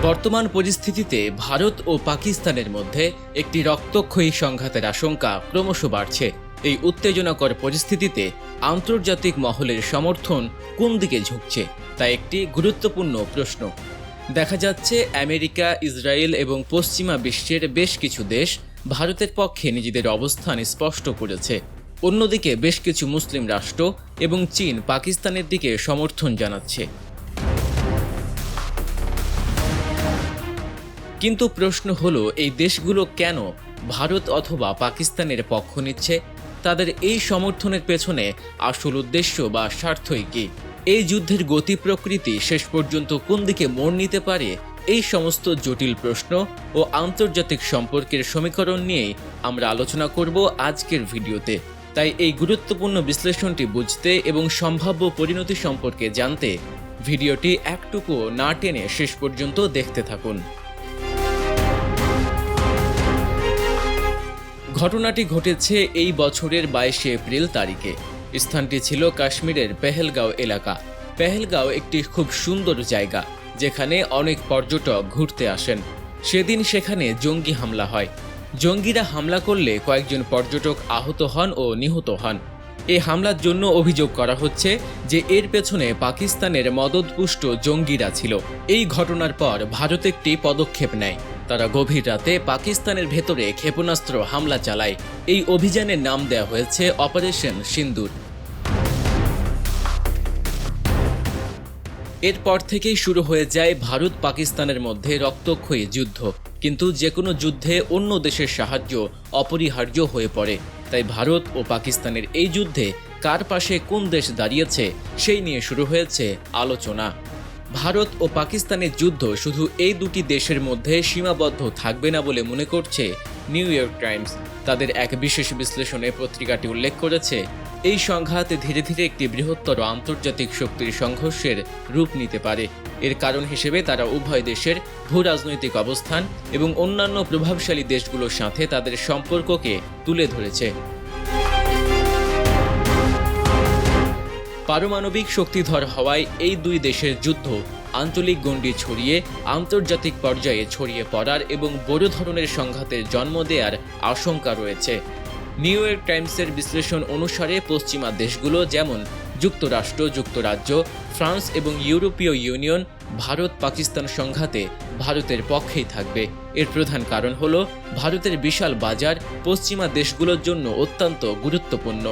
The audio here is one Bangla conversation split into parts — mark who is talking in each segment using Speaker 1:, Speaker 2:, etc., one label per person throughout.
Speaker 1: বর্তমান পরিস্থিতিতে ভারত ও পাকিস্তানের মধ্যে একটি রক্তক্ষয়ী সংঘাতের আশঙ্কা ক্রমশ বাড়ছে। এই উত্তেজনাকর পরিস্থিতিতে আন্তর্জাতিক মহলের সমর্থন কোন দিকে ঝুঁকছে তা একটি গুরুত্বপূর্ণ প্রশ্ন। দেখা যাচ্ছে আমেরিকা, ইসরায়েল এবং পশ্চিমা বিশ্বের বেশ কিছু দেশ ভারতের পক্ষে নিজেদের অবস্থান স্পষ্ট করেছে। অন্যদিকে বেশ কিছু মুসলিম রাষ্ট্র এবং চীন পাকিস্তানের দিকে সমর্থন জানাচ্ছে। কিন্তু প্রশ্ন হলো, এই দেশগুলো কেন ভারত অথবা পাকিস্তানের পক্ষ নিচ্ছে? তাদের এই সমর্থনের পেছনে আসল উদ্দেশ্য বা স্বার্থই কি? এই যুদ্ধের গতি প্রকৃতি শেষ পর্যন্ত কোন দিকে মোড় নিতে পারে? এই সমস্ত জটিল প্রশ্ন ও আন্তর্জাতিক সম্পর্কের সমীকরণ নিয়েই আমরা আলোচনা করব আজকের ভিডিওতে। তাই এই গুরুত্বপূর্ণ বিশ্লেষণটি বুঝতে এবং সম্ভাব্য পরিণতি সম্পর্কে জানতে ভিডিওটি একটুকুও না টেনে শেষ পর্যন্ত দেখতে থাকুন। ঘটনাটি ঘটেছে এই বছরের 22শে এপ্রিল তারিখে। স্থানটি ছিল কাশ্মীরের পেহেলগাঁও এলাকা। পেহেলগাঁও একটি খুব সুন্দর জায়গা, যেখানে অনেক পর্যটক ঘুরতে আসেন। সেদিন সেখানে জঙ্গি হামলা হয়। জঙ্গিরা হামলা করলে কয়েকজন পর্যটক আহত হন ও নিহত হন। এই হামলার জন্য অভিযোগ করা হচ্ছে যে এর পেছনে পাকিস্তানের মদতপুষ্ট জঙ্গিরা ছিল। এই ঘটনার পর ভারত একটি পদক্ষেপ নেয়। তারা গভীর রাতে পাকিস্তানের ভেতরে ক্ষেপণাস্ত্র হামলা চালায়। এই অভিযানের নাম দেওয়া হয়েছে অপারেশন সিন্দুর। এরপর থেকেই শুরু হয়ে যায় ভারত পাকিস্তানের মধ্যে রক্তক্ষয়ী যুদ্ধ। কিন্তু যে কোনো যুদ্ধে অন্য দেশের সাহায্য অপরিহার্য হয়ে পড়ে। তাই ভারত ও পাকিস্তানের এই যুদ্ধে কার পাশে কোন দেশ দাঁড়িয়েছে সেই নিয়ে শুরু হয়েছে আলোচনা। ভারত ও পাকিস্তানের যুদ্ধ শুধু এই দুটি দেশের মধ্যে সীমাবদ্ধ থাকবে না বলে মনে করছে নিউ ইয়র্ক টাইমস। তাদের এক বিশেষ বিশ্লেষণে পত্রিকাটি উল্লেখ করেছে, এই সংঘাত ধীরে ধীরে একটি বৃহত্তর আন্তর্জাতিক শক্তির সংঘর্ষের রূপ নিতে পারে। এর কারণ হিসেবে তারা উভয় দেশের ভূ রাজনৈতিক অবস্থান এবং অন্যান্য প্রভাবশালী দেশগুলোর সাথে তাদের সম্পর্ককে তুলে ধরেছে। পারমাণবিক শক্তিধর হওয়ায় এই দুই দেশের যুদ্ধ আঞ্চলিক গণ্ডি ছড়িয়ে আন্তর্জাতিক পর্যায়ে ছড়িয়ে পড়ার এবং বড় ধরনের সংঘাতের জন্ম দেওয়ার আশঙ্কা রয়েছে। নিউ ইয়র্ক টাইমসের বিশ্লেষণ অনুসারে পশ্চিমা দেশগুলো যেমন যুক্তরাষ্ট্র, যুক্তরাজ্য, ফ্রান্স এবং ইউরোপীয় ইউনিয়ন ভারত পাকিস্তান সংঘাতে ভারতের পক্ষেই থাকবে। এর প্রধান কারণ হল ভারতের বিশাল বাজার পশ্চিমা দেশগুলোর জন্য অত্যন্ত গুরুত্বপূর্ণ।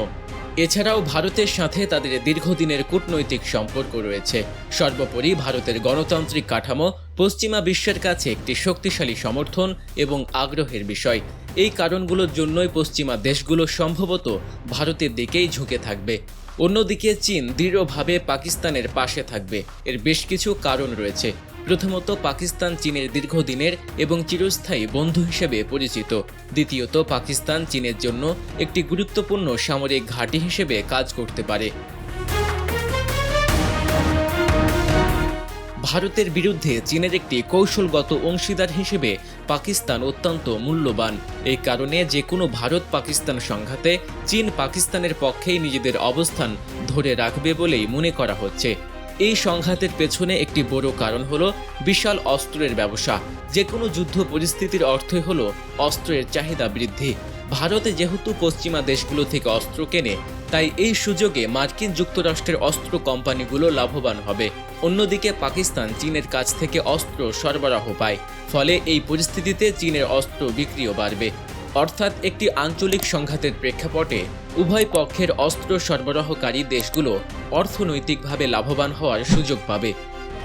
Speaker 1: এছাড়াও ভারতের সাথে তাদের দীর্ঘদিনের কূটনৈতিক সম্পর্ক রয়েছে। সর্বোপরি ভারতের গণতান্ত্রিক কাঠামো পশ্চিমা বিশ্বের কাছে একটি শক্তিশালী সমর্থন এবং আগ্রহের বিষয়। এই কারণগুলোর জন্যই পশ্চিমা দেশগুলো সম্ভবত ভারতের দিকেই ঝুঁকে থাকবে। অন্যদিকে চীন দৃঢ়ভাবে পাকিস্তানের পাশে থাকবে। এর বেশ কিছু কারণ রয়েছে। প্রথমত, পাকিস্তান চীনের দীর্ঘদিনের এবং চিরস্থায়ী বন্ধু হিসেবে পরিচিত। দ্বিতীয়ত, পাকিস্তান চীনের জন্য একটি গুরুত্বপূর্ণ সামরিক ঘাঁটি হিসেবে কাজ করতে পারে। ভারতের বিরুদ্ধে চীনের একটি কৌশলগত অংশীদার হিসেবে পাকিস্তান অত্যন্ত মূল্যবান। এই কারণে যে কোনো ভারত পাকিস্তান সংঘাতে চীন পাকিস্তানের পক্ষেই নিজেদের অবস্থান ধরে রাখবে বলেই মনে করা হচ্ছে। এই সংঘাতের পেছনে একটি বড় কারণ হলো বিশাল অস্ত্রের ব্যবসা। যে কোনো যুদ্ধ পরিস্থিতির অর্থই হলো অস্ত্রের চাহিদা বৃদ্ধি। ভারতে যেহেতু পশ্চিমা দেশগুলো থেকে অস্ত্র কেনে, তাই এই সুযোগে মার্কিন যুক্তরাষ্ট্রের অস্ত্র কোম্পানিগুলো লাভবান হবে। অন্যদিকে পাকিস্তান চীনের কাছ থেকে অস্ত্র সরবরাহ পায়। ফলে এই পরিস্থিতিতে চীনের অস্ত্র বিক্রিও বাড়বে। অর্থাৎ একটি আঞ্চলিক সংঘাতের প্রেক্ষাপটে উভয় পক্ষের অস্ত্র সরবরাহকারী দেশগুলো অর্থনৈতিকভাবে লাভবান হওয়ার সুযোগ পাবে।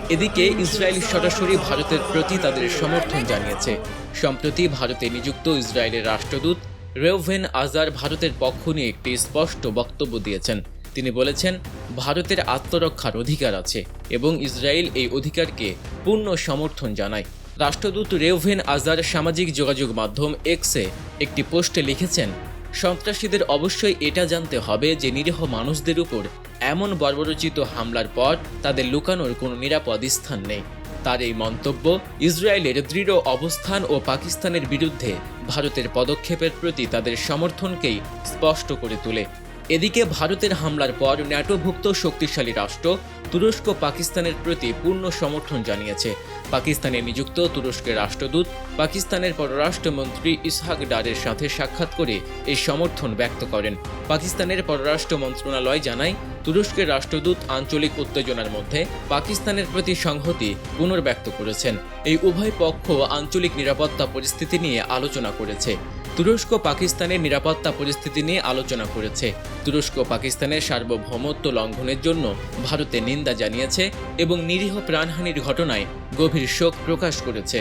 Speaker 1: এদিকে ইসরায়েল সরাসরি ভারতের প্রতি তাদের সমর্থন জানিয়েছে। সম্প্রতি ভারতে নিযুক্ত ইসরায়েলের রাষ্ট্রদূত রেউভেন আজার ভারতের পক্ষ নিয়ে একটি স্পষ্ট বক্তব্য দিয়েছেন। তিনি বলেছেন, ভারতের আত্মরক্ষার অধিকার আছে এবং ইসরায়েল এই অধিকারকে পূর্ণ সমর্থন জানায়। রাষ্ট্রদূত রেউভেন আজার সামাজিক যোগাযোগ মাধ্যম এক্সে একটি পোস্টে লিখেছেন, সন্ত্রাসীদের অবশ্যই এটা জানতে হবে যে নিরীহ মানুষদের উপর এমন বর্বরোচিত হামলার পর তাদের লুকানোর কোনো নিরাপদ স্থান নেই। তার এই মন্তব্য ইসরায়েলের দৃঢ় অবস্থান ও পাকিস্তানের বিরুদ্ধে ভারতের পদক্ষেপের প্রতি তাদের সমর্থনকেই স্পষ্ট করে তোলে। এদিকে ভারতের হামলার পর ন্যাটোভুক্ত শক্তিশালী রাষ্ট্র তুরস্ক পাকিস্তানের প্রতি পূর্ণ সমর্থন জানিয়েছে। পাকিস্তানে নিযুক্ত তুরস্কের রাষ্ট্রদূত পাকিস্তানের পররাষ্ট্রমন্ত্রী ইসহাক ডারের সাথে সাক্ষাৎ করে এই সমর্থন ব্যক্ত করেন। পাকিস্তানের পররাষ্ট্র মন্ত্রণালয় জানায়, তুরস্কের রাষ্ট্রদূত আঞ্চলিক উত্তেজনার মধ্যে পাকিস্তানের প্রতি সংহতি পুনর্ব্যক্ত করেছেন। এই উভয় পক্ষ আঞ্চলিক নিরাপত্তা পরিস্থিতি নিয়ে আলোচনা করেছে। তুরস্ক পাকিস্তানের নিরাপত্তা পরিস্থিতি নিয়ে আলোচনা করেছে। তুরস্ক পাকিস্তানের সার্বভৌমত্ব লঙ্ঘনের জন্য ভারতে নিন্দা জানিয়েছে এবং নিরীহ প্রাণহানির ঘটনায় গভীর শোক প্রকাশ করেছে।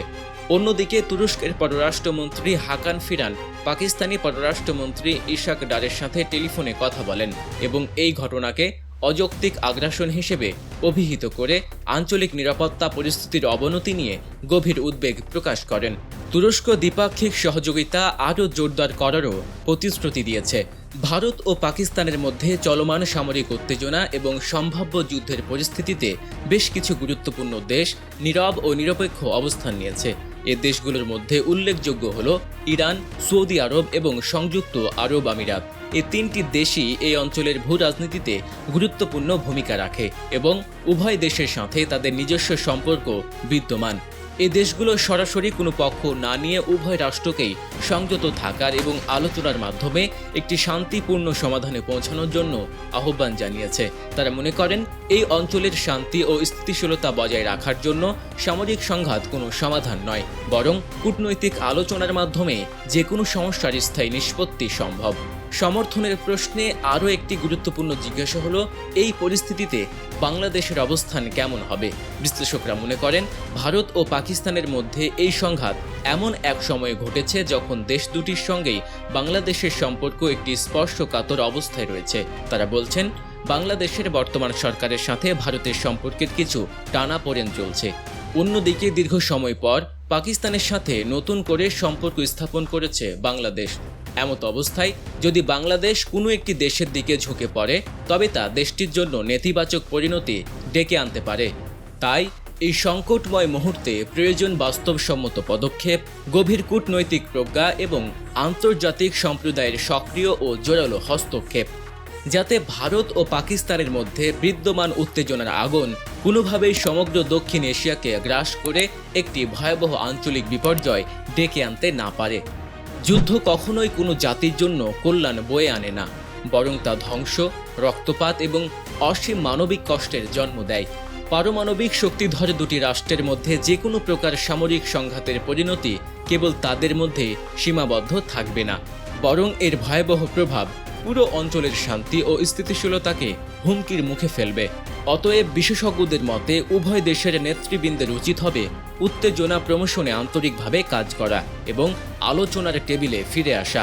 Speaker 1: অন্যদিকে তুরস্কের পররাষ্ট্রমন্ত্রী হাকান ফিরান পাকিস্তানি পররাষ্ট্রমন্ত্রী ইশাক ডারের সাথে টেলিফোনে কথা বলেন এবং এই ঘটনাকে অযৌক্তিক আগ্রাসন হিসেবে অভিহিত করে আঞ্চলিক নিরাপত্তা পরিস্থিতির অবনতি নিয়ে গভীর উদ্বেগ প্রকাশ করেন। তুরস্ক দ্বিপাক্ষিক সহযোগিতা আরও জোরদার করারও প্রতিশ্রুতি দিয়েছে। ভারত ও পাকিস্তানের মধ্যে চলমান সামরিক উত্তেজনা এবং সম্ভাব্য যুদ্ধের পরিস্থিতিতে বেশ কিছু গুরুত্বপূর্ণ দেশ নীরব ও নিরপেক্ষ অবস্থান নিয়েছে। এ দেশগুলোর মধ্যে উল্লেখযোগ্য হল ইরান, সৌদি আরব এবং সংযুক্ত আরব আমিরাত। এই তিনটি দেশই এই অঞ্চলের ভূ রাজনীতিতে গুরুত্বপূর্ণ ভূমিকা রাখে এবং উভয় দেশের সাথে তাদের নিজস্ব সম্পর্ক বিদ্যমান। এই দেশগুলো সরাসরি কোনো পক্ষ না নিয়ে উভয় রাষ্ট্রকেই সংযত থাকার এবং আলোচনার মাধ্যমে একটি শান্তিপূর্ণ সমাধানে পৌঁছানোর জন্য আহ্বান জানিয়েছে। তারা মনে করেন, এই অঞ্চলের শান্তি ও স্থিতিশীলতা বজায় রাখার জন্য সামরিক সংঘাত কোনো সমাধান নয়, বরং কূটনৈতিক আলোচনার মাধ্যমে যে কোনো সমস্যার স্থায়ী নিষ্পত্তি সম্ভব। সমর্থনের প্রশ্নে আরও একটি গুরুত্বপূর্ণ জিজ্ঞাসা হলো, এই পরিস্থিতিতে বাংলাদেশের অবস্থান কেমন হবে? বিশ্লেষকরা মনে করেন, ভারত ও পাকিস্তানের মধ্যে এই সংঘাত এমন এক সময়ে ঘটেছে যখন দেশ দুটির সঙ্গেই বাংলাদেশের সম্পর্ক একটি স্পর্শকাতর অবস্থায় রয়েছে। তারা বলছেন, বাংলাদেশের বর্তমান সরকারের সাথে ভারতের সম্পর্কের কিছু টানাপোড়েন চলছে। অন্যদিকে দীর্ঘ সময় পর পাকিস্তানের সাথে নতুন করে সম্পর্ক স্থাপন করেছে বাংলাদেশ। এমত অবস্থায় যদি বাংলাদেশ কোনো একটি দেশের দিকে ঝুঁকে পড়ে, তবে তা দেশটির জন্য নেতিবাচক পরিণতি ডেকে আনতে পারে। তাই এই সংকটময় মুহূর্তে প্রয়োজন বাস্তবসম্মত পদক্ষেপ, গভীর কূটনৈতিক প্রজ্ঞা এবং আন্তর্জাতিক সম্প্রদায়ের সক্রিয় ও জোরালো হস্তক্ষেপ, যাতে ভারত ও পাকিস্তানের মধ্যে বিদ্যমান উত্তেজনার আগুন কোনোভাবেই সমগ্র দক্ষিণ এশিয়াকে গ্রাস করে একটি ভয়াবহ আঞ্চলিক বিপর্যয় ডেকে আনতে না পারে। যুদ্ধ কখনোই কোনো জাতির জন্য কল্যাণ বয়ে আনে না, বরং তা ধ্বংস, রক্তপাত এবং অসীম মানবিক কষ্টের জন্ম দেয়। পারমাণবিক শক্তিধর দুটি রাষ্ট্রের মধ্যে যে কোনো প্রকার সামরিক সংঘাতের পরিণতি কেবল তাদের মধ্যে সীমাবদ্ধ থাকবে না, বরং এর ভয়াবহ প্রভাব পুরো অঞ্চলের শান্তি ও স্থিতিশীলতাকে হুমকির মুখে ফেলবে। অতএব বিশেষজ্ঞদের মতে উভয় দেশের নেতৃবৃন্দের উচিত হবে উত্তেজনা প্রশমনে আন্তরিকভাবে কাজ করা এবং আলোচনার টেবিলে ফিরে আসা।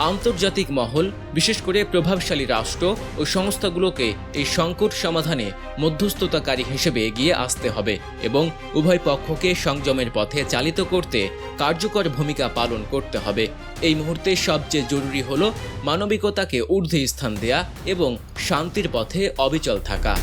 Speaker 1: আন্তর্জাতিক মহল, বিশেষ করে প্রভাবশালী রাষ্ট্র ও সংস্থাগুলোকে এই সংকট সমাধানে মধ্যস্থতাকারী হিসেবে এগিয়ে আসতে হবে এবং উভয় পক্ষকে সংযমের পথে চালিত করতে কার্যকর ভূমিকা পালন করতে হবে। এই মুহূর্তে সবচেয়ে জরুরি হলো মানবিকতাকে ঊর্ধ্বে স্থান দেয়া এবং শান্তির পথে অবিচল থাকা।